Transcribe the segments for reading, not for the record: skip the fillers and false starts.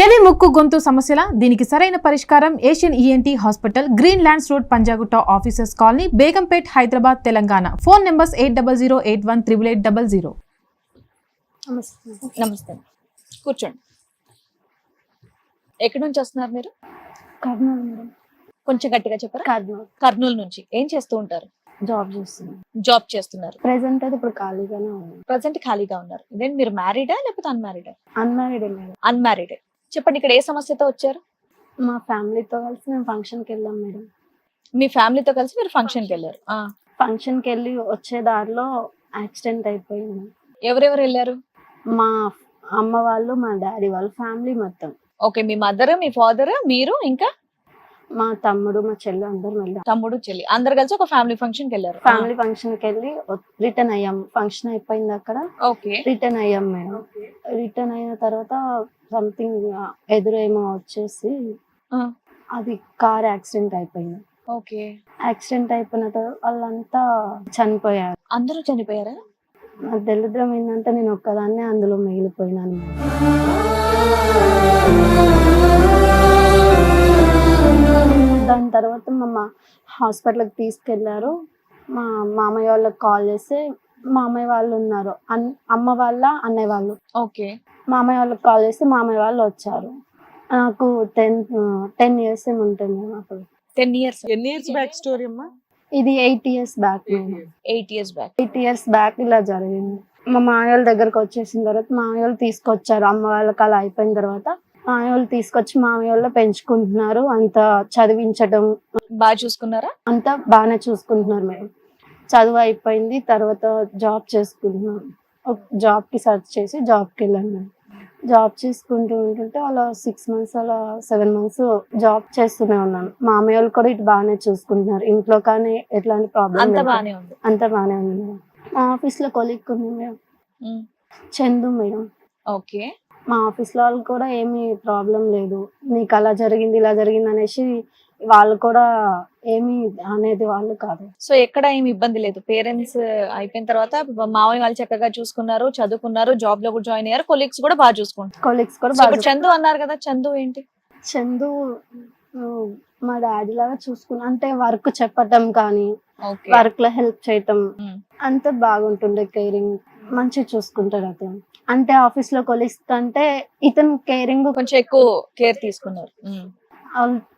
చెవి ముక్కు గొంతు సమస్యల దీనికి సరైన పరిష్కారం Asian ENT hospital, green lands road, Panjagutta, officers colony, Begumpet, Hyderabad, Telangana. Phone numbers 8008188800. నమస్తే, కూర్చోండి. ఎక్కడి నుంచి వస్తున్నారు మీరు? కర్నూలు మేడం. కొంచెం గట్టిగా చెప్పారా? కర్నూలు నుంచి. ఏం చేస్తూ ఉంటారు? జాబ్ చేస్తున్నారు. ప్రెసెంట్ అయితే ఇప్పుడు ఖాళీగానే ఉన్నాను. ప్రెసెంట్ ఖాళీగా ఉన్నారు. ఇదేంటి, మీరు మ్యారీడా లేకపోతే అన్మ్యారీడా? Unmarried madam. అన్మ్యారీడ్. చెప్పండి, ఇక్కడ ఏ సమస్యతో వచ్చారు? మా ఫ్యామిలీతో కలిసి మేము ఫంక్షన్కి వెళ్ళాం మేడం. మీ ఫ్యామిలీతో కలిసి మీరు ఫంక్షన్కి వెళ్ళారు? ఫంక్షన్కి వెళ్ళి వచ్చే దారిలో యాక్సిడెంట్ అయిపోయింది. ఎవరెవరు వెళ్ళారు? మా అమ్మ వాళ్ళు, మా డాడీ వాళ్ళు, ఫ్యామిలీ మొత్తం. ఓకే, మీ మదర్, మీ ఫాదర్, మీరు, ఇంకా మా తమ్ముడు, మా చెల్లి అందరం వెళ్ళాం. తమ్ముడు, చెల్లి అందరు కలిసి ఒక ఫ్యామిలీ ఫంక్షన్ కి వెళ్ళారు. ఫ్యామిలీ ఫంక్షన్ కి వెళ్ళి రిటర్న్ అయ్యాం. ఫంక్షన్ అయిపోయింది అక్కడ. ఓకే, రిటర్న్ అయ్యాం మేడం. రిటర్న్ అయిన తర్వాత సంథింగ్ ఎదురేమో వచ్చేసి అది కార్ యాక్సిడెంట్ అయిపోయింది. ఓకే, యాక్సిడెంట్ అయిపోయిన తర్వాత వాళ్ళంతా చనిపోయారు. అందరూ చనిపోయారా? నాకు దరిద్రం ఏంటంటే నేను ఒక్కదాన్నే అందులో మిగిలిపోయినాను. దాని తర్వాత మా హాస్పిటల్కి తీసుకెళ్లారు. మా మామయ్య వాళ్ళకి కాల్ చేస్తే మామయ్య వాళ్ళు ఉన్నారు, అమ్మ వాళ్ళ అన్నయ్య వాళ్ళు. ఓకే, మామయ్య వాళ్ళకి కాల్ చేస్తే మామయ్య వాళ్ళు వచ్చారు. నాకు 10 years ఏమి ఉంటుంది అప్పుడు. 10 years. ఎన్ని ఇయర్స్ బ్యాక్ స్టోరీ అమ్మా? ఇది 8 years back. 8 years back. 8 years back ఇలా జరిగింది. మా మామయ్య వాళ్ళ దగ్గరకు వచ్చేసిన తర్వాత మామయ్య వాళ్ళు తీసుకొచ్చారు. అమ్మ వాళ్ళకి అలా అయిపోయిన తర్వాత మామయ్య వాళ్ళు తీసుకొచ్చి మామయ్య వాళ్ళు పెంచుకుంటున్నారు. అంత చదివించడం బాగా చూసుకున్నారా? అంతా బాగానే చూసుకుంటున్నారు మేడం. చదువు అయిపోయింది, తర్వాత జాబ్ చేసుకుంటున్నాను. జాబ్కి సెర్చ్ చేసి జాబ్కి వెళ్ళాను మేడం. జాబ్ చేసుకుంటూ ఉంటుంటే అలా 6 months అలా 7 months జాబ్ చేస్తూనే ఉన్నాను. మామయ్య వాళ్ళు కూడా ఇటు బాగానే చూసుకుంటున్నారు. ఇంట్లో కానీ ఎట్లాంటి ప్రాబ్లం అంత బాగానే ఉంది. అంత బాగానే ఉంది మేడం. మా ఆఫీస్లో కొలీగ్ ఉంది మేడం, చందు మేడం. ఓకే, మా ఆఫీస్లో వాళ్ళు కూడా ఏమీ ప్రాబ్లం లేదు, నీకు అలా జరిగింది ఇలా జరిగింది అనేసి వాళ్ళు కూడా ఏమీ అనేది వాళ్ళు కాదు. సో ఎక్కడ ఏమి ఇబ్బంది లేదు. పేరెంట్స్ అయిపోయిన తర్వాత మామయ్య వాళ్ళు చక్కగా చూసుకున్నారు, చదువుకున్నారు, జాబ్ లో కూడా జాయిన్ అయ్యారు. కొలీగ్స్ కూడా బాగా చూసుకుంటారు. కొలీగ్స్ కూడా So, బాగా ఇప్పుడు చందు అన్నారు కదా, చందు ఏంటి? చందు మా డాడీ లాగా చూసుకున్నా, అంటే వర్క్ చెప్పటం కానీ వర్క్ లో హెల్ప్ చేయటం అంత బాగుంటుండే. కేరింగ్ మంచిగా చూసుకుంటాడు అతను. అంటే ఆఫీస్ లో కొలీగ్స్ కంటే ఇతను కేరింగ్ కొంచెం ఎక్కువ కేర్ తీసుకున్నారు.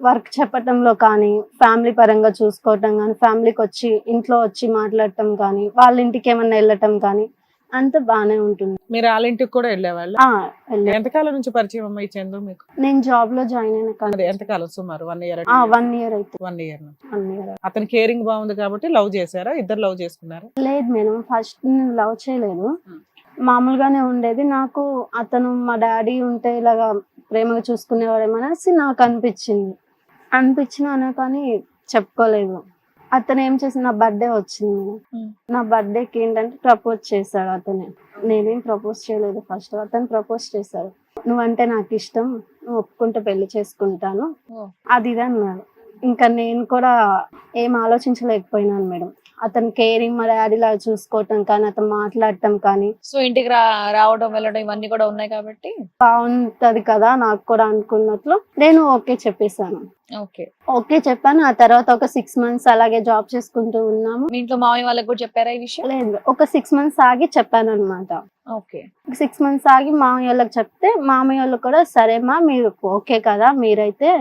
వర్క్ చెప్పటంలో కానీ, ఫ్యామిలీ పరంగా చూసుకోవటం కానీ, ఫ్యామిలీకి వచ్చి ఇంట్లో వచ్చి మాట్లాడటం కానీ, వాళ్ళ ఇంటికి ఏమన్నా వెళ్ళటం కానీ అంత బాగానే ఉంటుంది. మీరు వాళ్ళ ఇంటికి కూడా వెళ్ళేవాళ్ళు? వెళ్ళాను. ఎంతకాలం నుంచి పరిచయం అమ్మా ఈ చందు మీకు? నేను జాబ్ లో జాయిన్ అయిన కానీ ఎంతకాలం? సుమారు 1 year? 1 year అయితే. 1 year. 1 year. అతని కేరింగ్ బాగుంది కాబట్టి లవ్ చేశారా? ఇద్దరు లవ్ చేసుకున్నారా? లేదు మేడం, ఫస్ట్ నేను లవ్ చేయలేదు, మామూలుగానే ఉండేది. నాకు అతను మా డాడీ ఉంటే ఇలాగా ప్రేమగా చూసుకునేవాడేమనేసి నాకు అనిపించినా కానీ చెప్పుకోలేదు. అతను ఏం చేసి నా బర్త్డే వచ్చింది మేడం. నా బర్త్డేకి ఏంటంటే ప్రపోజ్ చేశాడు అతనే. నేనేం ప్రపోజ్ చేయలేదు ఫస్ట్, అతను ప్రపోజ్ చేశాడు. నువ్వంటే నాకు ఇష్టం, నువ్వు ఒప్పుకుంటే పెళ్లి చేసుకుంటాను అది ఇది అన్నాడు. ఇంకా నేను కూడా ఏం ఆలోచించలేకపోయినాను మేడం. అతను కేరింగ్ మా డాడీ లాగా చూసుకోవటం కానీ, అతను మాట్లాడటం కానీ. సో ఇంటికి రావడం వెళ్ళడం ఇవన్నీ కూడా ఉన్నాయి కాబట్టి బాగుంటది కదా నాకు కూడా అనుకున్నట్లు నేను ఓకే చెప్పేశాను. ఓకే చెప్పాను. ఆ తర్వాత ఒక 6 months అలాగే జాబ్ చేసుకుంటూ ఉన్నాము. మీ ఇంట్లో మామయ్య వాళ్ళకి కూడా చెప్పారా ఈ విషయం? లేదు, ఒక 6 months ఆగి చెప్పాను అనమాట. ఓకే, 6 months ఆగి మామయ్య వాళ్ళకి చెప్తే మామయ్య వాళ్ళు కూడా సరేమా మీరు ఓకే కదా, మీరైతే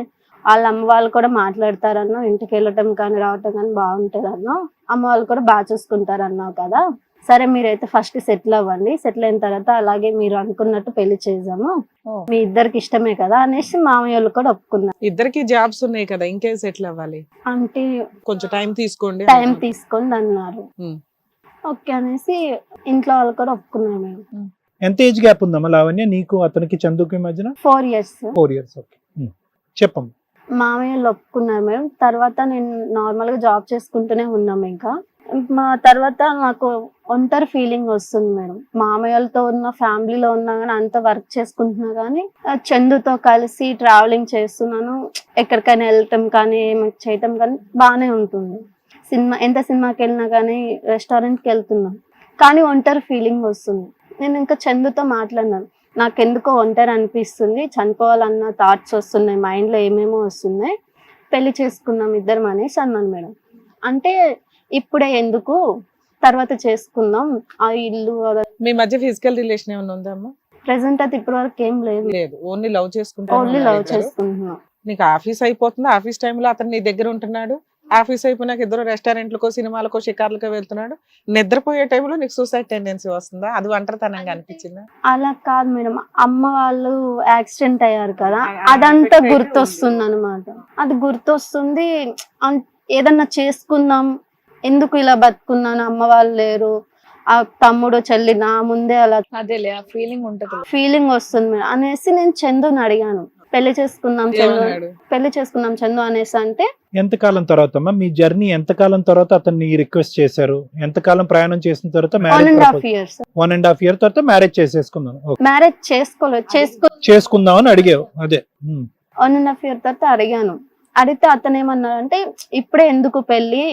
వాళ్ళ అమ్మ వాళ్ళు కూడా మాట్లాడతారన్నో, ఇంటికి వెళ్ళటం కానీ రావటం కానీ బాగుంటది అన్నో, అమ్మ వాళ్ళు కూడా బాగా చూసుకుంటారు అన్నావు కదా, సరే మీరైతే ఫస్ట్ సెటిల్ అవ్వండి, సెటిల్ అయిన తర్వాత అలాగే మీరు అనుకున్నట్టు పెళ్లి చేద్దాము, మీ ఇద్దరికి ఇష్టమే కదా అనేసి మామయ్య వాళ్ళు కూడా ఒప్పుకున్నారు. ఇద్దరికి జాబ్స్ ఉన్నాయి కదా, ఇంకేం సెటిల్ అవ్వాలి అంటే కొంచెం టైం తీసుకోండి అన్నారు. ఓకే అనేసి ఇంట్లో వాళ్ళు కూడా ఒప్పుకున్నారు. మేము ఎంత ఏజ్ గ్యాప్ ఉందమ్మా లావణ్య నీకు అతనికి చందుకి మధ్యన? 4 years. 4 years. ఓకే, చెప్పమ్మా. మామయ్య వాళ్ళు ఒప్పుకున్నారు మేడం. తర్వాత నేను నార్మల్ గా జాబ్ చేసుకుంటూనే ఉన్నాము. ఇంకా మా తర్వాత నాకు ఒంటరి ఫీలింగ్ వస్తుంది మేడం. మామయ్యలతో ఉన్న ఫ్యామిలీలో ఉన్నా కానీ అంత వర్క్ చేసుకుంటున్నా కానీ చందుతో కలిసి ట్రావెలింగ్ చేస్తున్నాను, ఎక్కడికైనా వెళ్ళటం కానీ ఏమైనా చేయటం కానీ బాగానే ఉంటుంది. ఎంత సినిమాకి వెళ్ళినా కానీ రెస్టారెంట్కి వెళ్తున్నాం కానీ ఒంటరి ఫీలింగ్ వస్తుంది. నేను ఇంకా చందుతో మాట్లాడినాను, నాకెందుకో ఒంటరి అనిపిస్తుంది, చనిపోవాలన్న థాట్స్ వస్తున్నాయి, మైండ్లో ఏమేమో వస్తున్నాయి, పెళ్లి చేసుకుందాం ఇద్దరం అనేసి అన్నాను మేడం. అంటే ఇప్పుడే ఎందుకు, తర్వాత చేసుకుందాం, ఆ ఇల్లు మీ మధ్య ఫిజికల్ రిలేషన్ ఏమైనా ఉందమ్మా? ప్రెసెంట్ అయితే ఇప్పటి వరకు ఏం లేదు, లేదు, ఓన్లీ లవ్ ఓన్లీ లవ్ చేసుకుంటా. చేసుకుంటున్నాం. నీకు ఆఫీస్ అయిపోతుంది, ఆఫీస్ టైంలో అతను నీ దగ్గర ఉంటున్నాడు, ఆఫీస్ అయిపోయినాక ఇద్దరు రెస్టారెంట్లకో సినిమాలకో షికార్లకో వెళ్తున్నాడు, నిద్రపోయే టైంలో నీకు సూసైడ్ టెండెన్సీ వస్తుందా? అది ఒంటరితనంగా అనిపించిందా? అలా కాదు మేడం, అమ్మ వాళ్ళు యాక్సిడెంట్ అయ్యారు కదా, అదంతా గుర్తొస్తుంది అనమాట. అది గుర్తొస్తుంది, ఏదన్నా చేసుకుందాం, ఎందుకు ఇలా బతుకున్నాను, అమ్మ వాళ్ళు లేరు, ఆ తమ్ముడు చెల్లి నా ముందే అలా అదేలే ఆ ఫీలింగ్ ఉంటది. ఫీలింగ్ వస్తుంది మేడం అనేసి నేను చందుని అడిగాను, పెళ్లి చేసుకుందాం చందు, ఏమన్నాడు? పెళ్లి చేసుకుందాం చందు అనేసి అంటే ఎంతకాలం తర్వాత అమ్మా మీ జర్నీ, ఎంతకాలం తర్వాత అతన్ని రిక్వెస్ట్ చేశారు, ఎంతకాలం ప్రయాణం చేసిన తర్వాత 1.5 years 1.5 year తర్వాత మ్యారేజ్ చేసేసుకుందాం, మ్యారేజ్ చేసుకోలేదు, చేసుకుందాం అని అడిగావు. అదే 1.5 year తర్వాత అడిగాను. అడిగితే అతను ఏమన్నాడంటే ఇప్పుడే ఎందుకు పెళ్లి,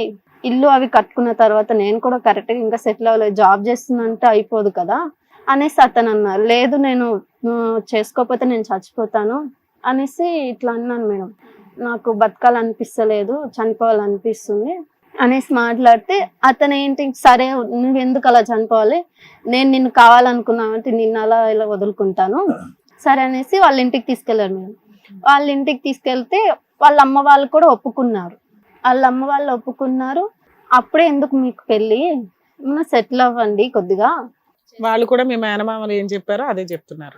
ఇల్లు అవి కట్టుకున్న తర్వాత నేను కూడా కరెక్ట్ గా ఇంకా సెటిల్ అవ్వలేదు, జాబ్ చేస్తున్నంటే అయిపోదు కదా అనేసి అతను అన్నారు. లేదు నేను చేసుకోకపోతే నేను చచ్చిపోతాను అనేసి ఇట్లా అన్నాను మేడం. నాకు బతకాలనిపిస్తలేదు, చనిపోవాలనిపిస్తుంది అనేసి మాట్లాడితే అతను ఏంటి, సరే నువ్వు ఎందుకు అలా చనిపోవాలి, నేను నిన్ను కావాలనుకున్నానంటే నిన్ను అలా ఇలా వదులుకుంటాను, సరే అనేసి వాళ్ళ ఇంటికి తీసుకెళ్లారు మేడం. వాళ్ళ ఇంటికి తీసుకెళ్తే వాళ్ళ అమ్మ వాళ్ళు కూడా ఒప్పుకున్నారు, వాళ్ళ అమ్మ వాళ్ళు ఒప్పుకున్నారు. అప్పుడే ఎందుకు మీకు పెళ్ళి, సెటిల్ అవ్వండి కొద్దిగా. వాళ్ళు కూడా మీ మేనమామలు ఏం చెప్పారో అదే చెప్తున్నారు.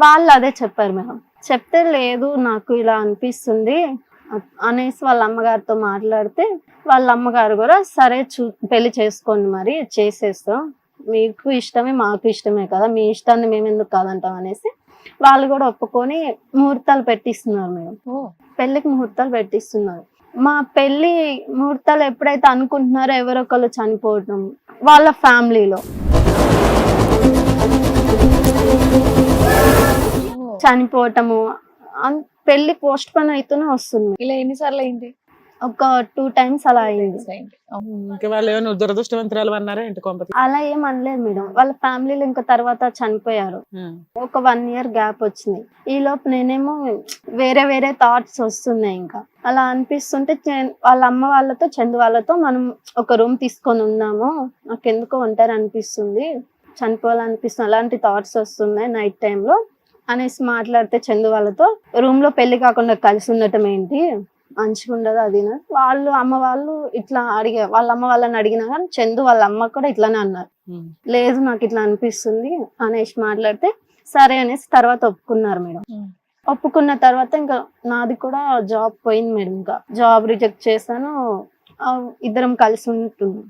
వాళ్ళు అదే చెప్పారు మేడం. చెప్తే లేదు నాకు ఇలా అనిపిస్తుంది అనేసి వాళ్ళ అమ్మగారితో మాట్లాడితే వాళ్ళ అమ్మగారు కూడా సరే పెళ్లి చేసుకోండి, మరి చేసేస్తాం, మీకు ఇష్టమే మాకు ఇష్టమే కదా, మీ ఇష్టాన్ని మేము ఎందుకు కాదంటాం అనేసి వాళ్ళు కూడా ఒప్పుకొని ముహూర్తాలు పెట్టిస్తున్నారు మేడం. పెళ్లికి ముహూర్తాలు పెట్టిస్తున్నారు. మా పెళ్లి ముహూర్తాలు ఎప్పుడైతే అనుకుంటున్నారో ఎవరొకరు చనిపోవటం వాళ్ళ ఫ్యామిలీలో, చనిపోవటము, పెళ్లి పోస్ట్ పోన్ అయితేనే వస్తుంది. ఇలా ఎన్నిసార్లు అయింది? ఒక 2 times అలా అయింది. ఇంకా వాళ్ళు ఏమైనా దురదృష్టవంతురాలు అన్నారా ఏంటి కొంపతి? అలా ఏం అనలేదు మేడం, వాళ్ళ ఫ్యామిలీలో ఇంకా తర్వాత చనిపోయారు. ఒక 1 year గ్యాప్ వచ్చింది. ఈ లోపు నేనేమో వేరే వేరే థాట్స్ వస్తున్నాయి. ఇంకా అలా అనిపిస్తుంటే వాళ్ళ అమ్మ వాళ్ళతో చందు వాళ్ళతో మనం ఒక రూమ్ తీసుకొని ఉందాము, నాకు ఎందుకో ఒంటరి అనిపిస్తుంది, చనిపోవాలనిపిస్తుంది, అలాంటి థాట్స్ వస్తున్నాయి నైట్ టైంలో అనేసి మాట్లాడితే చందు వాళ్ళతో రూమ్ లో పెళ్లి కాకుండా కలిసి ఉండటం ఏంటి, మంచిగా ఉండదు అది. వాళ్ళు అమ్మ వాళ్ళు ఇట్లా అడిగారు, వాళ్ళ అమ్మ వాళ్ళని అడిగినా కానీ చందు వాళ్ళ అమ్మ కూడా ఇట్లానే అన్నారు, లేదు నాకు ఇట్లా అనిపిస్తుంది అనేసి మాట్లాడితే సరే అనేసి తర్వాత ఒప్పుకున్నారు మేడం. ఒప్పుకున్న తర్వాత ఇంకా నాది కూడా జాబ్ పోయింది మేడం, ఇంకా జాబ్ రిజెక్ట్ చేశాను. ఇద్దరం కలిసి ఉంటున్నాం,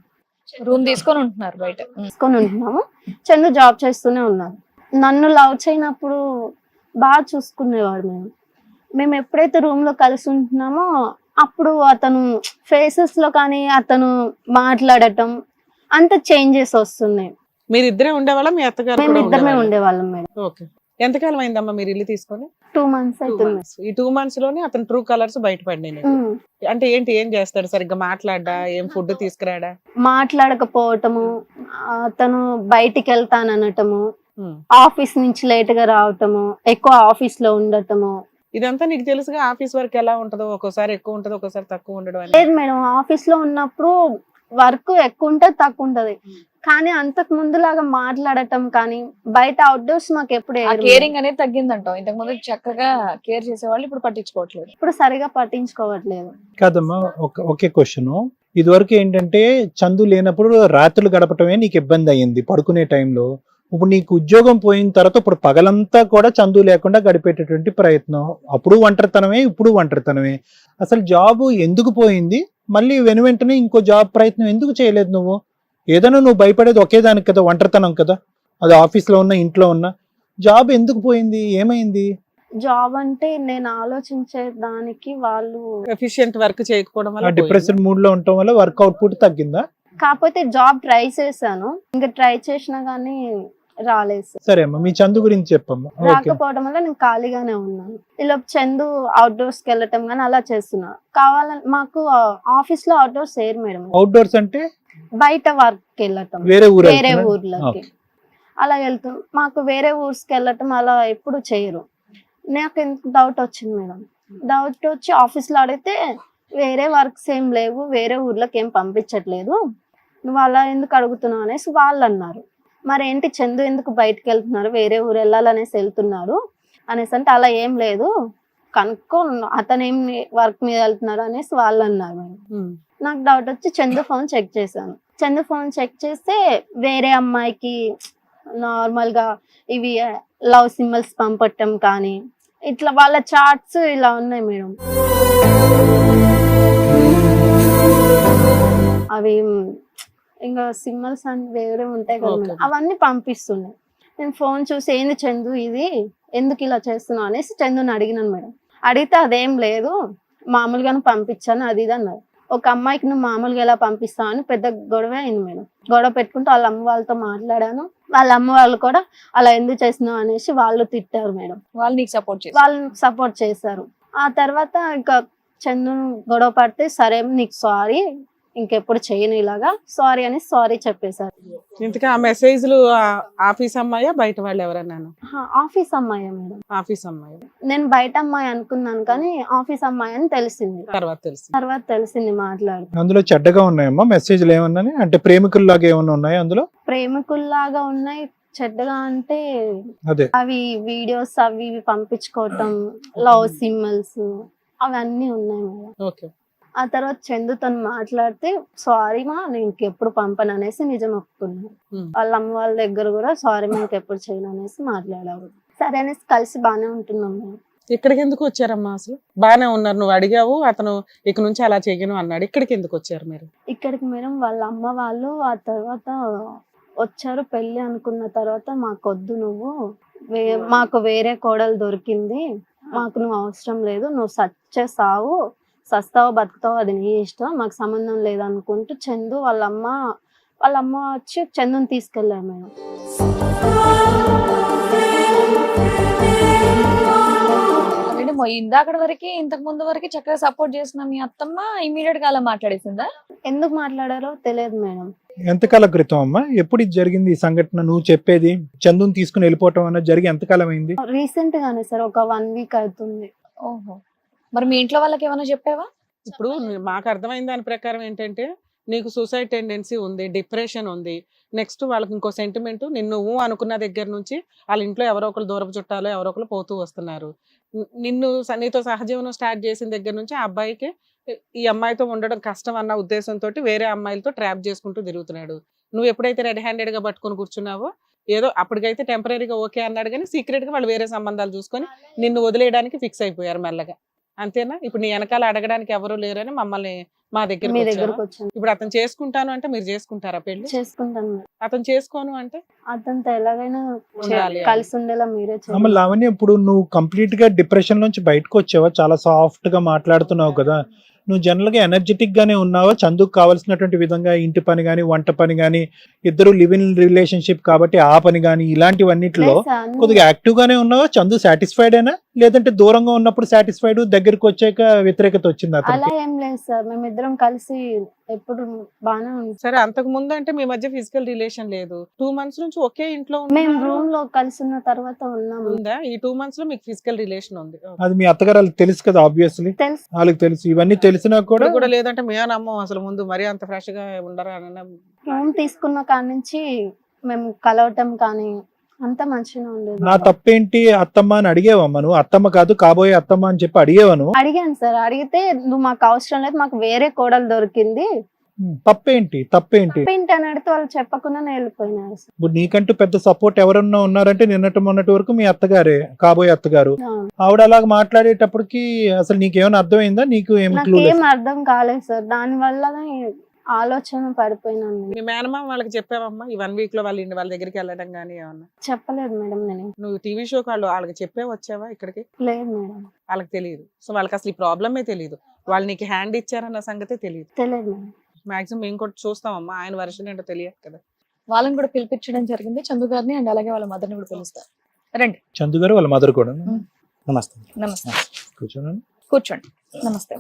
రూమ్ తీసుకొని ఉంటున్నారు, బయట తీసుకొని ఉంటున్నాము. చందు జాబ్ చేస్తూనే ఉన్నారు. నన్ను లవ్ చేయనప్పుడు బాగా చూసుకునేవాడు. మేము ఎప్పుడైతే రూమ్ లో కలిసి ఉంటున్నామో అప్పుడు అతను ఫేసెస్ లో కానీ అతను మాట్లాడటం అంత చేంజెస్ వస్తున్నాయి. మీరిద్దరే ఉండేవాళ్ళ, మీ అత్తగారు మేము ఇద్దరమే ఉండేవాళ్ళం మేడం. ఓకే. ఎంతకాలం అయిందమ్మా మీరు ఇల్లు తీసుకొని? 2 months అవుతుంది. ఈ 2 months లోనే అతను ట్రూ కలర్స్ బయటపడినాయి. అంటే ఏంటి, ఏం చేస్తాడు? సరిగ్గా మాట్లాడా, ఏం ఫుడ్ తీసుకురాడా? మాట్లాడకపోవటము, అతను బయటికి వెళ్తాననటము, ఆఫీస్ నుంచి లేట్ గా రావటము, ఎక్కువ ఆఫీస్ లో ఉండటము. ఇదంతా నీకు తెలుసుగా ఆఫీస్ వర్క్ ఎలా ఉంటుందో, ఒక్కోసారి ఎక్కువ ఉంటది, ఒక్కోసారి తక్కువ ఉండడం. లేదు మేడం, ఆఫీస్ లో ఉన్నప్పుడు వర్క్ ఎక్కువ ఉంటది తక్కువ ఉంటది, కానీ అంతకు ముందులాగా మాట్లాడటం కానీ బయట అవుట్డోర్స్ మాకు ఎప్పుడు కేరింగ్ అనేది తగ్గిందంటావు. ఇంతకు ముందు చక్కగా కేర్ చేసేవాళ్ళు ఇప్పుడు పట్టించుకోవట్లేదు, ఇప్పుడు సరిగా పట్టించుకోవట్లేదు. కాదమ్మా, ఒకే క్వశ్చన్. ఇదివరకు ఏంటంటే చందు లేనప్పుడు రాత్రులు గడపటమే నీకు ఇబ్బంది అయ్యింది పడుకునే టైంలో. ఇప్పుడు నీకు ఉద్యోగం పోయిన తర్వాత ఇప్పుడు పగలంతా కూడా చందు లేకుండా గడిపేటటువంటి ప్రయత్నం, అప్పుడు ఒంటరితనమే, ఇప్పుడు ఒంటరితనమే. అసలు జాబ్ ఎందుకు పోయింది? మళ్ళీ వెనువెంటనే ఇంకో జాబ్ ప్రయత్నం ఎందుకు చేయలేదు నువ్వు? ఏదైనా నువ్వు భయపడేది ఒకే దానికి కదా, ఒంటరితనం కదా, అది ఆఫీస్లో ఉన్నా ఇంట్లో ఉన్నా. జాబ్ ఎందుకు పోయింది, ఏమైంది? జాబ్ అంటే నేను ఆలోచించే దానికి వాళ్ళు ఎఫిషియెంట్ వర్క్ చేయకపోవడం వల్ల, డిప్రెషన్ మూడ్ లో ఉండటం వల్ల వర్క్ అవుట్పుట్ తగ్గిందా? కాకపోతే జాబ్ ట్రై చేశాను, ఇంకా ట్రై చేసినా గానీ రాలేదు. సరే అమ్మా, మీ చందు గురించి చెప్పమ్మా. రాకపోవడం వల్ల నేను ఖాళీగానే ఉన్నాను. ఇలా చందు అవుట్డోర్స్ కి వెళ్ళటం గానీ అలా చేస్తున్నా. కావాలని మాకు ఆఫీస్ లో అవుట్డోర్స్ వేయరు మేడం. అవుట్డోర్స్ అంటే బయట వర్క్ వెళ్ళటం, వేరే వేరే ఊర్లకి. అలా వెళ్తూ మాకు వేరే ఊర్స్కి వెళ్ళటం అలా ఎప్పుడు చేయరు. నాకు ఎంత డౌట్ వచ్చింది మేడం. డౌట్ వచ్చి ఆఫీస్లో అడిగితే వేరే వర్క్స్ ఏం లేవు, వేరే ఊర్లోకి ఏం పంపించట్లేదు, నువ్వు అలా ఎందుకు అడుగుతున్నావు అనేసి వాళ్ళు అన్నారు. మరి ఏంటి చందు ఎందుకు బయటకు వెళ్తున్నారు, వేరే ఊరు వెళ్ళాలనేసి వెళ్తున్నారు అనేసి అంటే అలా ఏం లేదు కనుక్కో, అతను ఏం వర్క్ మీద వెళ్తున్నారు అనేసి వాళ్ళు అన్నారు మేడం. నాకు డౌట్ వచ్చి చందు ఫోన్ చెక్ చేశాను. చందు ఫోన్ చెక్ చేస్తే వేరే అమ్మాయికి నార్మల్ గా ఇవి లవ్ సింబల్స్ పంపటం కానీ ఇట్లా వాళ్ళ చాట్స్ ఇలా ఉన్నాయి మేడం. అవి ఇంకా సింబల్స్ అని వేరే ఉంటాయి కదా మేడం, అవన్నీ పంపిస్తున్నాయి. నేను ఫోన్ చూసి ఏంది చందు ఇది ఎందుకు ఇలా చేస్తున్నావు అనేసి చందుని అడిగినాను మేడం. అడిగితే అదేం లేదు మామూలుగానే పంపించాను అది ఇది అన్నారు. ఒక అమ్మాయికి నువ్వు మామూలుగా ఎలా పంపిస్తావు అని పెద్ద గొడవ అయింది మేడం. గొడవ పెట్టుకుంటూ వాళ్ళ అమ్మ వాళ్ళతో మాట్లాడాను. వాళ్ళ అమ్మ వాళ్ళు కూడా అలా ఎందుకు చేస్తున్నావు అనేసి వాళ్ళు తిట్టారు మేడం. వాళ్ళు సపోర్ట్ చేశారు. ఆ తర్వాత ఇంకా చందు గొడవ పడితే సరే నీకు సారీ, ఇంకెప్పుడు చేయను ఇలాగా, సారీ అని సారీ చెప్పేశారు. ఇంతకా ఆ మెసేజ్లు ఆఫీస్ అమ్మాయా బయట వాళ్ళు ఎవరన్నాను? ఆఫీస్ అమ్మాయి మేడం. ఆఫీస్ అమ్మాయి. నేను బయట అమ్మాయి అనుకున్నాను కానీ ఆఫీస్ అమ్మాయి అని తెలిసింది. తర్వాత తెలిసింది మాట్లాడుతూ. అందులో చెడ్డగా ఉన్నాయమ్మా మెసేజ్లు ఏమన్నా? అంటే ప్రేమికుల్లాగా ఏమన్నా ఉన్నాయా అందులో? ప్రేమికుల్లాగా ఉన్నాయి. చెడ్డగా అంటే అదే అవి వీడియోస్ అవి ఇవి పంపించుకోవటం, లవ్ సింబల్స్ అవన్నీ ఉన్నాయి మేడం. ఓకే. ఆ తర్వాత చందుతో మాట్లాడితే సారీ మా నేను ఇంకెప్పుడు పంపను అనేసి నిజం ఒప్పుకున్నాను. వాళ్ళ అమ్మ వాళ్ళ దగ్గర కూడా సారీ మా ఇంకెప్పుడు చేయను అనేసి మాట్లాడారు. సరే అనేసి కలిసి బాగానే ఉంటున్నాం మేము. ఇక్కడికి ఎందుకు వచ్చారమ్మా? అసలు బాగానే ఉన్నారు, నువ్వు అడిగావు, అతను ఇక నుంచి అలా చేయను అన్నాడు. ఇక్కడికి ఎందుకు వచ్చారు మీరు? ఇక్కడికి మేడం వాళ్ళ అమ్మ వాళ్ళు ఆ తర్వాత వచ్చారు. పెళ్లి అనుకున్న తర్వాత మాకొద్దు నువ్వు, మాకు వేరే కోడలు దొరికింది, మాకు నువ్వు అవసరం లేదు, నువ్వు సావు, సస్తావో బతుకుతావో అది నీ ఇష్టం, మాకు సంబంధం లేదనుకుంటూ చందు వాళ్ళ అమ్మ వచ్చి చందుని తీసుకెళ్ళారు మేడం. ఇందాక వరకు ఇంతకు ముందు వరకు చక్కగా సపోర్ట్ చేసిన మీ అత్తమ్మ ఇమీడియట్ గా అలా మాట్లాడేసిందా? ఎందుకు మాట్లాడారో తెలియదు మేడం. ఎంతకాలం క్రితం అమ్మా? ఎప్పుడు ఇది జరిగింది ఈ సంఘటన? నువ్వు చెప్పేది చందుని తీసుకుని వెళ్ళిపోవటం అన్నది జరిగి ఎంతకాలం అయింది? రీసెంట్ గానే సార్, ఒక 1 వీక్ అవుతుంది. ఓహో, మరి మీ ఇంట్లో వాళ్ళకి ఏమైనా చెప్పావా? ఇప్పుడు మాకు అర్థమైన దాని ప్రకారం ఏంటంటే నీకు సూసైడ్ టెండెన్సీ ఉంది, డిప్రెషన్ ఉంది, నెక్స్ట్ వాళ్ళకి ఇంకో సెంటిమెంట్, నిన్ను అనుకున్న దగ్గర నుంచి వాళ్ళ ఇంట్లో ఎవరో ఒకరు దూరపు చుట్టాలో ఎవరో ఒకరు పోతూ వస్తున్నారు. నీతో సహజీవనం స్టార్ట్ చేసిన దగ్గర నుంచి ఆ అబ్బాయికి ఈ అమ్మాయితో ఉండడం కష్టం అన్న ఉద్దేశంతో వేరే అమ్మాయిలతో ట్రాప్ చేసుకుంటూ తిరుగుతున్నాడు. నువ్వు ఎప్పుడైతే రెడ్ హ్యాండెడ్ గా పట్టుకొని కూర్చున్నావో ఏదో అప్పటికైతే టెంపరీగా ఓకే అన్నాడు, కానీ సీక్రెట్ గా వాళ్ళు వేరే సంబంధాలు చూసుకొని నిన్ను వదిలేయడానికి ఫిక్స్ అయిపోయారు మెల్లగా. అంతేనా? ఇప్పుడు నీ వెనకాల అడగడానికి ఎవరు లేరని మమ్మల్ని మా దగ్గరకు వచ్చాను. ఇప్పుడు అతను చేసుకుంటాను అంటే మీరు చేసుకుంటారా పెళ్లి? చేసుకుంటాను. అతను చేసుకోను అంటే అతనితో ఎలాగైనా కలిసి ఉండేలా మీరే లావణ్య, ఇప్పుడు నువ్వు కంప్లీట్ గా డిప్రెషన్ నుంచి బయటకు వచ్చావా? చాలా సాఫ్ట్ గా మాట్లాడుతున్నావు కదా, నువ్వు జనరల్ గా ఎనర్జెటిక్ గానే ఉన్నావా? చందుకు కావాల్సినటువంటి విధంగా ఇంటి పని గానీ, వంట పని గానీ, ఇద్దరు లివ్ ఇన్ రిలేషన్షిప్ కాబట్టి ఆ పని గానీ ఇలాంటివన్నిటిలో కొద్దిగా యాక్టివ్ గానే ఉన్నావా? చందు సాటిస్ఫైడ్ అయినా, లేదంటే దూరంగా ఉన్నప్పుడు సాటిస్ఫైడ్, దగ్గరికి వచ్చాక వ్యతిరేకత వచ్చింది? అలా ఏం లేదు సార్, మేమిద్దరం కలిసి ఎప్పుడు బాగానే ఉంది. సరే, అంతకు ముందు అంటే మీ మధ్య ఫిజికల్ రిలేషన్ లేదు, 2 months నుంచి ఒకే ఇంట్లో మేము రూమ్ లో కలిసి ఉన్న తర్వాత ఉన్నాము. ఈ 2 months లో మీకు ఫిజికల్ రిలేషన్ ఉంది? అది మీ అత్తగారు వాళ్ళకి తెలుసు కదా, ఆబ్వియస్లీ వాళ్ళకి తెలుసు. ఇవన్నీ తెలిసినా కూడా లేదంటే మేము నమ్మం అసలు ముందు మరీ అంత ఫ్రెష్ గా ఉండరా? రూమ్ తీసుకున్న కాడి నుంచి మేము కలవటం కానీ అంత మంచిగా ఉండేది. నా తప్పేంటి అత్తమ్మ అని అడిగేవమ్మా నువ్వు? అత్తమ్మ కాదు కాబోయే అత్తమ్మ అని చెప్పి అడిగేవాను? అడిగాను సార్. అడిగితే నువ్వు మాకు అవసరం లేదు, మాకు వేరే కోడలు దొరికింది. తప్పేంటి అని అడిగితే వాళ్ళు చెప్పకుండానే వెళ్ళిపోయినారు. ఇప్పుడు నీకంటూ పెద్ద సపోర్ట్ ఎవరన్నా ఉన్నారంటే నిన్నటి మొన్నటి వరకు మీ అత్తగారే, కాబోయే అత్తగారు. ఆవిడ అలాగ మాట్లాడేటప్పటికి అసలు నీకేమైనా అర్థమైందా? నీకు ఏం అర్థం కాలేదు సార్, దాని వల్ల ఆలోచన పడిపోయినాను. మీ మేనమామ వాళ్ళకి చెప్పావమ్మా ఈ 1 week లో వాళ్ళ దగ్గరికి వెళ్ళడం గానీ ఏమన్నా? చెప్పలేదు మేడం. నేను నువ్వు టీవీ షోకి వాళ్ళకి చెప్పే వచ్చావా ఇక్కడికి? లేదు మేడం. వాళ్ళకి తెలియదు. సో వాళ్ళకి అసలు ఈ ప్రాబ్లమే తెలియదు, వాళ్ళు నీకు హ్యాండ్ ఇచ్చారన్న సంగతే తెలియదు. తెలియదు మేడం. మాక్సిమం మేము కూడా చూస్తామమ్మా, ఆయన వర్షన్ ఏంటో తెలియదు కదా. వాళ్ళని కూడా పిలిపించడం జరిగింది, చందు గారిని అండ్ అలాగే వాళ్ళ మదర్ని కూడా పిలుస్తారు. రండి. చందు గారు వాళ్ళ మదర్ కూడా. నమస్తే. నమస్తే. కూర్చోండి. నమస్తే.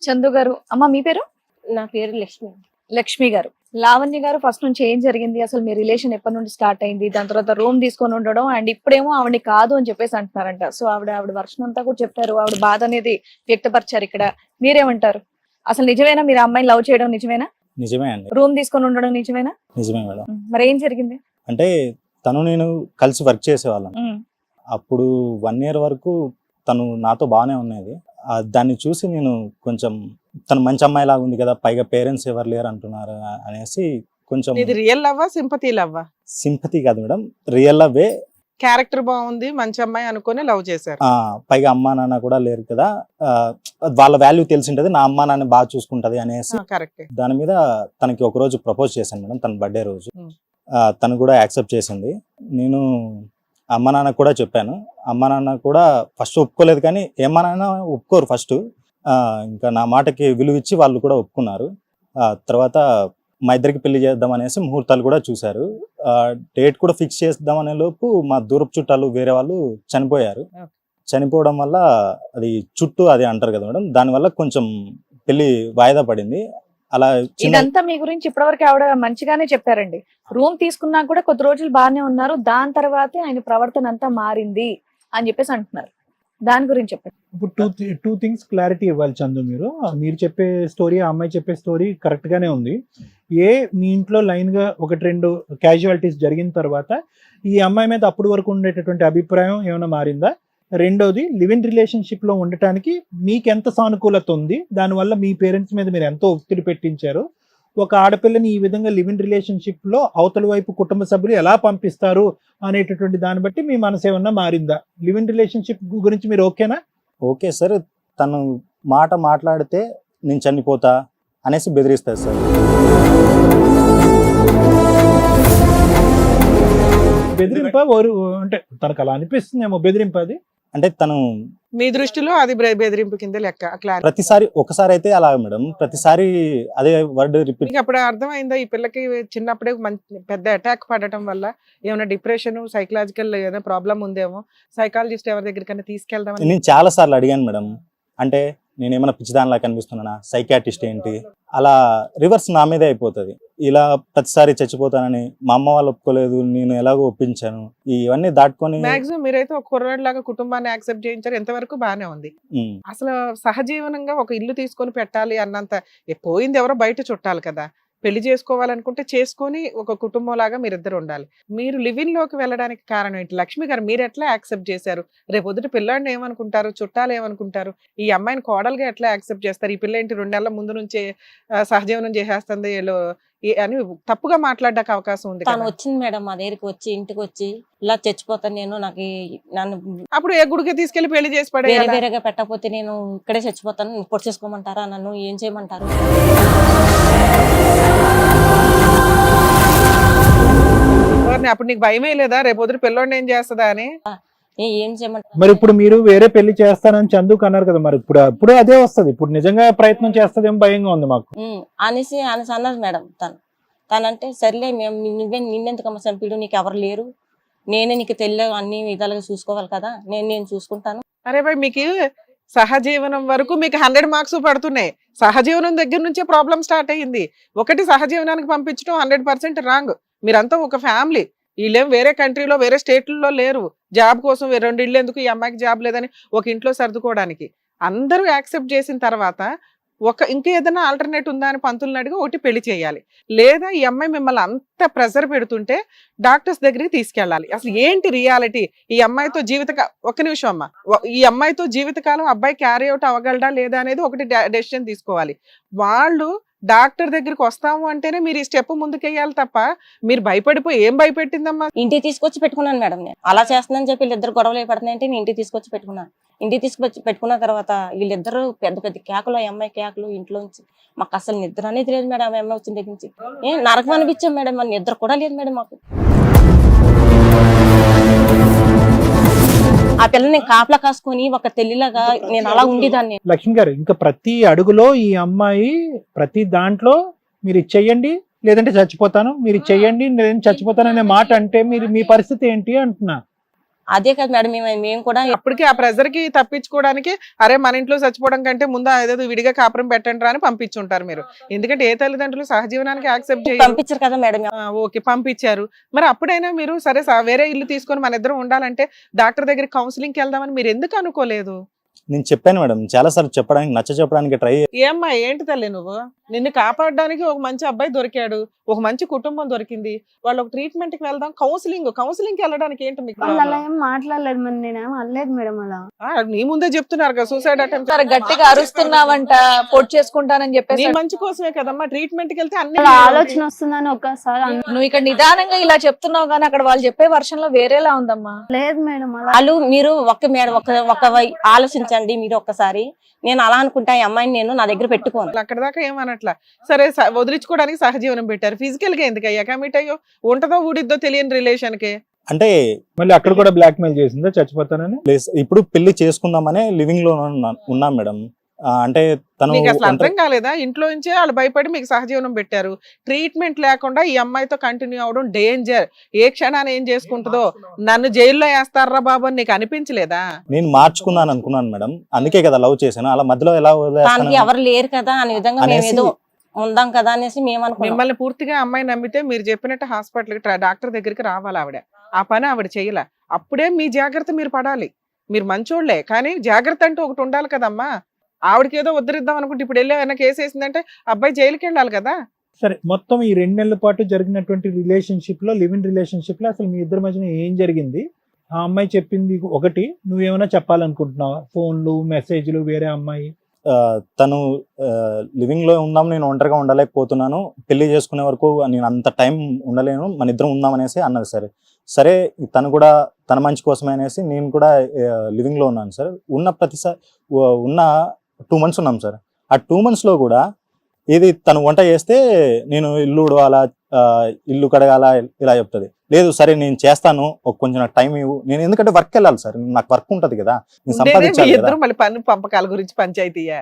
చందు గారు. అమ్మ మీ పేరు? నా పేరు లక్ష్మి. లక్ష్మి గారు, లావణ్య గారు ఫస్ట్ నుంచి ఏం జరిగింది, అసలు మీ రిలేషన్ ఎప్పటి నుండి స్టార్ట్ అయింది, దాని తర్వాత రూమ్ తీసుకొని ఉండడం, అండ్ ఇప్పుడేమో ఆవిడ కాదు అని చెప్పేసి అంటున్నారంట. సో ఆవిడ వర్షన్ అంతా కూడా చెప్పారు, ఆవిడ బాధ అనేది వ్యక్తపరిచారు. ఇక్కడ మీరేమంటారు? అసలు నిజమేనా మీరు అమ్మాయిని లవ్ చేయడం? నిజమేనా? నిజమే అండి, రూమ్ తీసుకొని ఉండడం నిజమేనా? నిజమే మేడం. మరి ఏం జరిగింది? అంటే తను నేను కలిసి వర్క్ చేసేవాళ్ళం. అప్పుడు 1 year వరకు తను నాతో బాగానే ఉన్నది. దాన్ని చూసి నేను కొంచెం తను మంచి అమ్మాయి లాగా ఉంది కదా, పైగా పేరెంట్స్ ఎవరు లేరు అంటున్నారు అనేసి కొంచెం. ఇది రియల్ లవ్వా సింపతి లవ్వా? సింపతి కాదు మేడం, రియల్ లవ్వే. క్యారెక్టర్ బాగుంది, మంచి అమ్మాయి అనుకుని లవ్ చేశారు. పైగా అమ్మా నాన్న కూడా లేరు కదా, వాళ్ళ వాల్యూ తెలిసింటది, నా అమ్మా నాన్న బాగా చూసుకుంటది అనేసి కరెక్ట్. దాని మీద తనకి ఒక రోజు ప్రపోజ్ చేశాను మేడం, తన బర్త్డే రోజు. తను కూడా యాక్సెప్ట్ చేసింది. నేను అమ్మ నాన్న కూడా చెప్పాను. అమ్మ నాన్న కూడా ఫస్ట్ ఒప్పుకోలేదు, కానీ ఏమన్నా నాన్న ఒప్పుకోరు ఫస్ట్. ఇంకా నా మాటకి విలువ ఇచ్చి వాళ్ళు కూడా ఒప్పుకున్నారు. తర్వాత మా ఇద్దరికి పెళ్లి చేద్దాం అనేసి ముహూర్తాలు కూడా చూశారు. డేట్ కూడా ఫిక్స్ చేద్దాం అనే లోపు మా దూరపు చుట్టాలు వేరే వాళ్ళు చనిపోయారు. చనిపోవడం వల్ల అది చుట్టూ అది అంటారు కదా మేడం, దానివల్ల కొంచెం పెళ్లి వాయిదా పడింది. అలా ఇదంతా మీ గురించి ఇప్పటివరకు ఆవిడ మంచిగానే చెప్పారండి. రూమ్ తీసుకున్నా కూడా కొద్ది రోజులు బాగానే ఉన్నారు, దాని తర్వాతే ఆయన ప్రవర్తన అంతా మారింది అని చెప్పేసి అంటున్నారు. దాని గురించి చెప్పండి. ఇప్పుడు టూ థింగ్స్ క్లారిటీ ఇవ్వాలి చందు. మీరు చెప్పే స్టోరీ, ఆ అమ్మాయి చెప్పే స్టోరీ కరెక్ట్ గానే ఉంది. మీ ఇంట్లో లైన్ గా 1-2 క్యాజువాలిటీస్ జరిగిన తర్వాత ఈ అమ్మాయి మీద అప్పటి వరకు ఉండేటటువంటి అభిప్రాయం ఏమైనా మారిందా? రెండోది, లివ్ ఇన్ రిలేషన్షిప్ లో ఉండటానికి మీకు ఎంత సానుకూలత ఉంది, దానివల్ల మీ పేరెంట్స్ మీద మీరు ఎంతో ఒత్తిడి పెట్టించారు. ఒక ఆడపిల్లని ఈ విధంగా లివ్ ఇన్ రిలేషన్షిప్ లో అవతల వైపు కుటుంబ సభ్యులు ఎలా పంపిస్తారు అనేటటువంటి దాన్ని బట్టి మీ మనసు ఏమన్నా మారిందా? లివ్ ఇన్ రిలేషన్షిప్ గురించి మీరు ఓకేనా? ఓకే సార్, తను మాట్లాడితే నేను చనిపోతా అనేసి బెదిరిస్తారు సార్. బెదిరింప అంటే తనకు అలా అనిపిస్తుందేమో, బెదిరింప అది అంటే తను మీ దృష్టిలో అది బెదిరింపు కింద లెక్క? ప్రతిసారి ఒకసారి అయితే అలా మేడం, ప్రతిసారి అదే వర్డ్ రిపీట్. అప్పుడు అర్థమైందా ఈ పిల్లకి చిన్నప్పుడే పెద్ద అటాక్ పడటం వల్ల ఏమైనా డిప్రెషన్, సైకలాజికల్ ఏదైనా ప్రాబ్లం ఉందేమో, సైకాలజిస్ట్ ఎవరి దగ్గరికైనా తీసుకెళ్దాం? నేను చాలా సార్లు అడిగాను మేడం, అంటే నేను ఏమైనా పిచ్చిదానిలా కనిపిస్తున్నానా, సైకాటిస్ట్ ఏంటి, అలా రివర్స్ నా మీదే అయిపోతుంది. ఇలా ప్రతిసారి చచ్చిపోతానని మా అమ్మ వాళ్ళు ఒప్పుకోలేదు, నేను ఎలాగో ఒప్పించాను, ఇవన్నీ దాటుకొని మాక్సిమం మీరైతే ఒక కుర్రాడు లాగా కుటుంబాన్ని యాక్సెప్ట్ చేయించారు, ఎంతవరకు బానే ఉంది. అసలు సహజీవనంగా ఒక ఇల్లు తీసుకొని పెట్టాలి అన్నంత, పోయింది ఎవరో బయట చుట్టాలి కదా, పెళ్లి చేసుకోవాలనుకుంటే చేసుకొని ఒక కుటుంబం లాగా మీరిద్దరు ఉండాలి. మీరు లివింగ్ లోకి వెళ్ళడానికి కారణం ఏంటి? లక్ష్మి గారు మీరు ఎట్లా యాక్సెప్ట్ చేశారు? రేపు పొద్దుట పిల్లాడిని ఏమనుకుంటారు, చుట్టాలు ఏమనుకుంటారు, ఈ అమ్మాయిని కోడలుగా ఎట్లా యాక్సెప్ట్ చేస్తారు? ఈ పిల్ల ఏంటి 2 నెలల ముందు నుంచే సహజీవనం చేసేస్తుంది అని తప్పుగా మాట్లాడడానికి అవకాశం ఉంది. తను వచ్చింది మేడం మా దగ్గరికి వచ్చి, ఇంటికి వచ్చి ఇలా చచ్చిపోతాను నేను, నాకు నన్ను అప్పుడు ఏ గుడికి తీసుకెళ్లి పెళ్లి చేసి పడేయాలా? వేరేగా పెట్టకపోతే నేను ఇక్కడే చచ్చిపోతాను, పొడి చేసుకోమంటారా, నన్ను ఏం చేయమంటారు? అప్పుడు నీకు భయమే లేదా రేపు పొద్దుట పిల్లోడిని ఏం చేస్తుందా అని? ఏం చేయమంటారు? మరి ఇప్పుడు మీరు వేరే పెళ్లి చేస్తానని చందుకు అన్నారు కదా, మరి ఇప్పుడు అదే వస్తుంది. ఇప్పుడు నిజంగా ప్రయత్నం చేస్తుందేమో భయంగా ఉంది మాకు అనేసి అన్నారు మేడం. తనంటే సర్లే, మేము నిన్నెందుకమ్మ చంపిడు, నీకు ఎవరు లేరు, నేనే నీకు తెలియ అన్ని విధాలుగా చూసుకోవాలి కదా, నేను చూసుకుంటాను. అరే భాయ్, మీకు సహజీవనం వరకు మీకు 100 మార్క్స్ పడుతున్నాయి. సహజీవనం దగ్గర నుంచే ప్రాబ్లం స్టార్ట్ అయ్యింది. ఒకటి సహజీవనానికి పంపించడం 100% రాంగ్. మీరంతా ఒక ఫ్యామిలీ, వీళ్ళేం వేరే కంట్రీలో వేరే స్టేట్లలో లేరు. జాబ్ కోసం 2 ఇళ్ళు ఎందుకు, ఈ అమ్మాయికి జాబ్ లేదని ఒక ఇంట్లో సర్దుకోవడానికి. అందరూ యాక్సెప్ట్ చేసిన తర్వాత ఇంకా ఏదైనా ఆల్టర్నేట్ ఉందా అని పంతులను అడిగి ఒకటి పెళ్లి చేయాలి. లేదా ఈ అమ్మాయి మిమ్మల్ని అంత ప్రెజర్ పెడుతుంటే డాక్టర్స్ దగ్గరికి తీసుకెళ్ళాలి. అసలు ఏంటి రియాలిటీ? ఈ అమ్మాయితో ఒక్క నిమిషం అమ్మా, ఈ అమ్మాయితో జీవితకాలం అబ్బాయి క్యారీ అవుట్ అవ్వగలడా లేదా అనేది ఒకటి డెసిషన్ తీసుకోవాలి. వాళ్ళు డాక్టర్ దగ్గరికి వస్తాము అంటేనే మీరు ఈ స్టెప్ ముందుకెయ్యాలి తప్ప మీరు భయపడిపోయి ఏం భయపెట్టిందమ్మా? ఇంటికి తీసుకొచ్చి పెట్టుకున్నాను మేడం. నేను అలా చేస్తున్నాను చెప్పి వీళ్ళిద్దరు గొడవలు పడుతున్నాయంటే నేను ఇంటికి తీసుకొచ్చి పెట్టుకున్నాను. ఇంటికి తీసుకొచ్చి పెట్టుకున్న తర్వాత వీళ్ళిద్దరు పెద్ద పెద్ద కేకలు, ఆ అమ్మాయి కేకలు ఇంట్లోంచి. మాకు అసలు నిద్ర అనేది లేదు మేడం. ఆ అమ్మాయి వచ్చిన దగ్గర నుంచి నరకం అనిపించాం మేడం. మన నిద్ర కూడా లేదు మేడం మాకు. ఆ పిల్లని కాపలా కాసుకొని ఒక తెల్లిలాగా నేను అలా ఉండేదాన్ని. లక్ష్మి గారు, ఇంకా ప్రతి అడుగులో ఈ అమ్మాయి ప్రతి దాంట్లో మీరు చెయ్యండి లేదంటే చచ్చిపోతాను, మీరు చెయ్యండి నేను చచ్చిపోతాను అనే మాట అంటే మీరు మీ పరిస్థితి ఏంటి అంటున్నా? అదే కదా మేడం మేము కూడా అప్పటికి ఆ ప్రెజర్ కి తప్పించుకోవడానికి అరే మన ఇంట్లో చచ్చిపోవడం కంటే ముందు ఏదో విడిగా కాపురం పెట్టండి రా అని పంపించుంటారు మీరు. ఎందుకంటే ఏ తల్లిదండ్రులు సహజీవనానికి యాక్సెప్ట్ చేయరు. పంపించారు కదా మేడం. ఓకే, పంపించారు. మరి అప్పుడైనా మీరు సరే వేరే ఇల్లు తీసుకొని మన ఇద్దరం ఉండాలంటే డాక్టర్ దగ్గర కౌన్సిలింగ్ కి వెళ్దామని మీరు ఎందుకు అనుకోలేదు? నేను చెప్పాను మేడం, చాలా సార్లు చెప్పడానికి నచ్చ చెప్పడానికి ట్రై. ఏమ్మా ఏంటి తల్లి నువ్వు? నిన్ను కాపాడడానికి ఒక మంచి అబ్బాయి దొరికాడు, ఒక మంచి కుటుంబం దొరికింది, వాళ్ళు ఒక ట్రీట్మెంట్ కి వెళ్దాం, కౌన్సిలింగ్ కి వెళ్ళడానికి ఏంటి మీకు? వాళ్ళు అలా ఏం మాట్లాడలేదు మరి, నేనేం అనలేదు మేడం అలా. నీ ముందే చెప్తున్నారు కదా సూసైడ్ అటెంప్ట్. గట్టిగా అరుస్తున్నావంట, పొట్ చేసుకుంటానని చెప్పేసి. నీ మంచి కోసమే కదమ్మా ట్రీట్మెంట్ కి వెళ్తే అన్ని అలా ఆలోచన వస్తుందని ఒక్కసారి నువ్వు ఇక్కడ నిదానంగా ఇలా చెప్తున్నావు కానీ అక్కడ వాళ్ళు చెప్పే వర్షంలో వేరేలా ఉందమ్మా. లేదు మేడం అలా. వాళ్ళు మీరు ఆలోచించండి మీరు ఒక్కసారి. నేను అలా అనుకుంటా ఈ అమ్మాయిని నేను నా దగ్గర పెట్టుకోను. అక్కడ దాకా ఏమనట్లా. సరే వదిలించుకోవడానికి సహజీవనం పెట్టారు. ఫిజికల్ గా ఎందుకు అయ్యా కమిట్ అయ్యో? ఉంటదో ఊడిద్దో తెలియని రిలేషన్ కి అంటే మళ్ళీ అక్కడ కూడా బ్లాక్ మెయిల్ చేసిందా చచ్చిపోతానని? ఇప్పుడు పెళ్లి చేసుకుందామనే లివింగ్ లో ఉన్నాం మేడం. అంటే తను మీకు అసలు అర్థం కాలేదా? ఇంట్లో నుంచే వాళ్ళు భయపడి మీకు సహజీవనం పెట్టారు. ట్రీట్మెంట్ లేకుండా ఈ అమ్మాయితో కంటిన్యూ అవడం డేంజర్. ఏ క్షణాన్ని ఏం చేసుకుంటుందో, నన్ను జైల్లో వేస్తారా బాబు అని నీకు అనిపించలేదా? నేను మార్చుకున్నాను అనుకున్నాను మేడం, అందుకే కదా లవ్ చేశాను. అలా మధ్యలో ఎలా దానికి ఎవరు లేరు కదా అనే విధంగా మేము ఏదో ఉందాం కదా అనేసి మేము అనుకున్నాం. మిమ్మల్ని పూర్తిగా అమ్మాయి నమ్మితే మీరు చెప్పినట్టు హాస్పిటల్ డాక్టర్ దగ్గరికి రావాలి ఆవిడ. ఆ పని ఆవిడ చేయలే. అప్పుడే మీ జాగ్రత్త మీరు పడాలి. మీరు మంచోళ్లే కానీ జాగ్రత్త అంటూ ఒకటి ఉండాలి కదమ్మా. ఆవిడకి ఏదో ఉద్ధరిద్దాం అనుకుంటే ఇప్పుడు వెళ్ళి ఏమైనా కేసు వేసిందంటే అబ్బాయి జైలుకి వెళ్ళాలి కదా. సరే, మొత్తం ఈ 2 నెలల పాటు జరిగినటువంటి రిలేషన్షిప్ లో, లివ్ ఇన్ రిలేషన్షిప్ లో అసలు మీ ఇద్దరి మధ్యన ఏం జరిగింది? ఆ అమ్మాయి చెప్పింది ఒకటి, నువ్వేమైనా చెప్పాలనుకుంటున్నావా? ఫోన్లు, మెసేజ్లు, వేరే అమ్మాయి? తను లివింగ్ లో ఉందాం, నేను ఒంటరిగా ఉండలేకపోతున్నాను, పెళ్లి చేసుకునే వరకు నేను అంత టైం ఉండలేను, మన ఇద్దరం ఉందాం అనేసి అన్నది. సరే తను కూడా తన మంచి కోసమే అనేసి నేను కూడా లివింగ్ లో ఉన్నాను సార్. ఉన్న 2 months ఉన్నాం సార్. ఆ 2 months లో కూడా ఏది తను వంట చేస్తే నేను ఇల్లు ఉడవాలా, ఇల్లు కడగాల ఇలా చెప్తుంది. లేదు సరే నేను చేస్తాను, కొంచెం నాకు టైం ఇవ్వు. నేను ఎందుకంటే వర్క్ వెళ్ళాలి సార్, నాకు వర్క్ ఉంటది కదా, నేను సంపాదించాలి కదా. మళ్ళీ పన్ను పంపకాల గురించి పంచాయతీయా?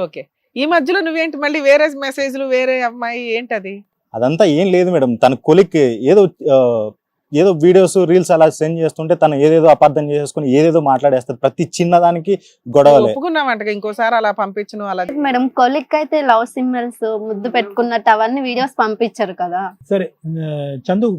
ఓకే, ఈ మధ్యలో నువ్వేంటి మళ్ళీ వేరే మెసేజ్లు, వేరే అమ్మాయి ఏంటది? అదంతా ఏం లేదు మేడం, తన కొలిక్ ఏదో వీడియోస్, రీల్స్ అలా సెండ్ చేస్తుంటే తను ఏదేదో అపార్థం చేసుకుని ఏదేదో మాట్లాడేస్తుంది. ప్రతి చిన్నదానికి గొడవలే. ఒప్పుకున్నావంట ఇంకోసారి అలా పంపించను అలా? మేడం కొలిక్ అయితే లవ్ సింబల్స్, ముద్దు పెట్టుకున్నట్టు అవన్నీ వీడియోస్ పంపించారు కదా. సరే చందు,